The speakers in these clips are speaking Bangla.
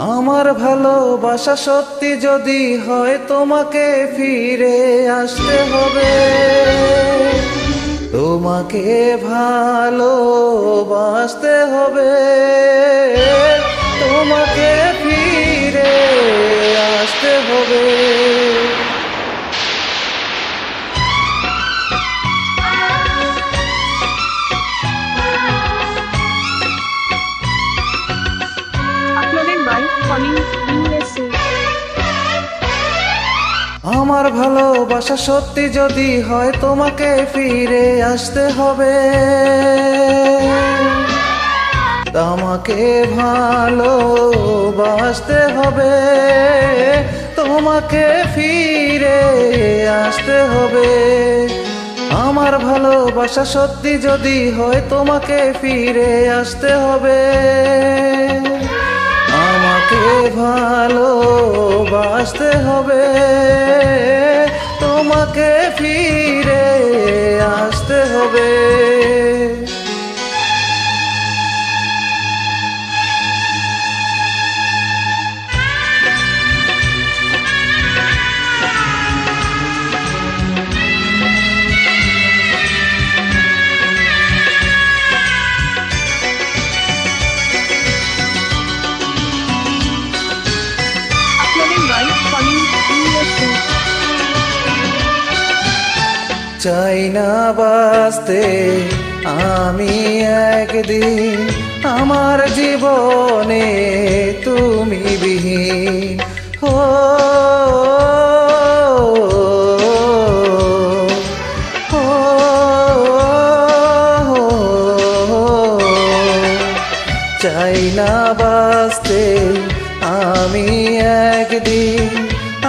আমার ভালোবাসা সত্যি যদি হয় তোমাকে ফিরে আসতে হবে, তোমাকে ভালোবাসতে হবে, তোমাকে ফিরে আসতে হবে। আমার ভালোবাসা সত্যি যদি হয় তোমাকে ফিরে আসতে হবে, তোমাকে ভালোবাসতে হবে, তোমাকে ফিরে আসতে হবে। আমার ভালোবাসা সত্যি যদি হয় তোমাকে ফিরে আসতে হবে, আমাকে ভালোবাসতে হবে, তোমাকে ফিরে আসতে হবে। চাই না বাঁচতে আমি একদিন, আমার জীবনে তুমি বিহীন। ও চাই না বাঁচতে আমি একদিন,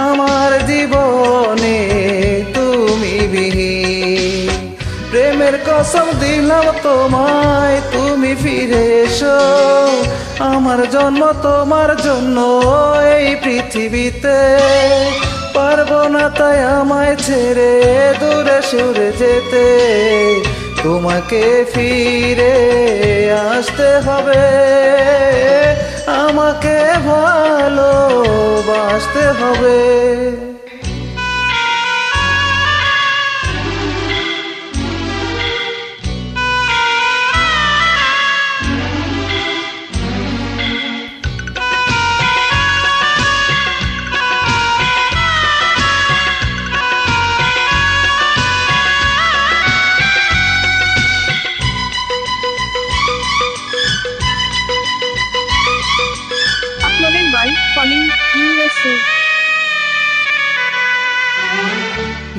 আমার জীবনে তুমি বিহীন। প্রেমের কসম দিলাম তোমায়, তুমি ফিরে এসো, আমার জন্ম তোমার জন্য এই পৃথিবীতে। পারবো না তাই আমায় ছেড়ে দূরে সরে যেতে, তোমাকে ফিরে আসতে হবে, আমাকে ভালোবাসতে হবে।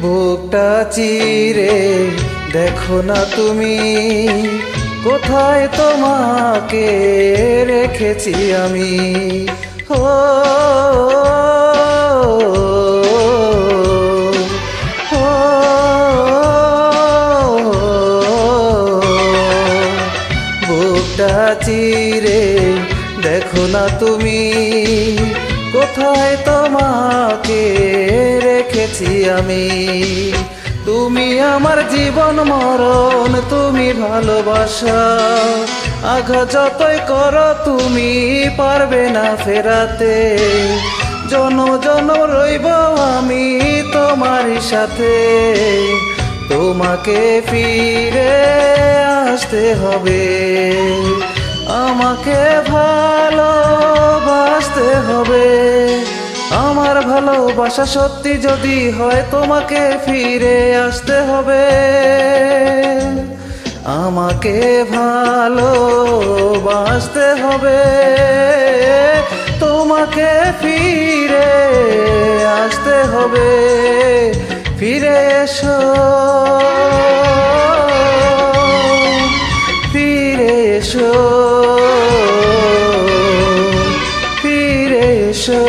বুকটা চিরে দেখো না তুমি, কোথায় তোমাকে রেখেছি আমি। ও বুকটা চিরে দেখো না তুমি, কোথায় তোমাকে রেখেছি আমি। তুমি আমার জীবন মরণ, তুমি ভালোবাসা, আঘাত যতই করো তুমি পারবে না ফেরাতে। জনম জনম রইব আমি তোমারই সাথে, তোমাকে ফিরে আসতে হবে, আমাকে ভালোবাসতে হবে। আমার ভালোবাসা সত্যি যদি হয় তোমাকে ফিরে আসতে হবে, আমাকে ভালোবাসতে হবে, তোমাকে ফিরে আসতে হবে। ফিরে এসো, ফিরে এসো, ফিরে এসো।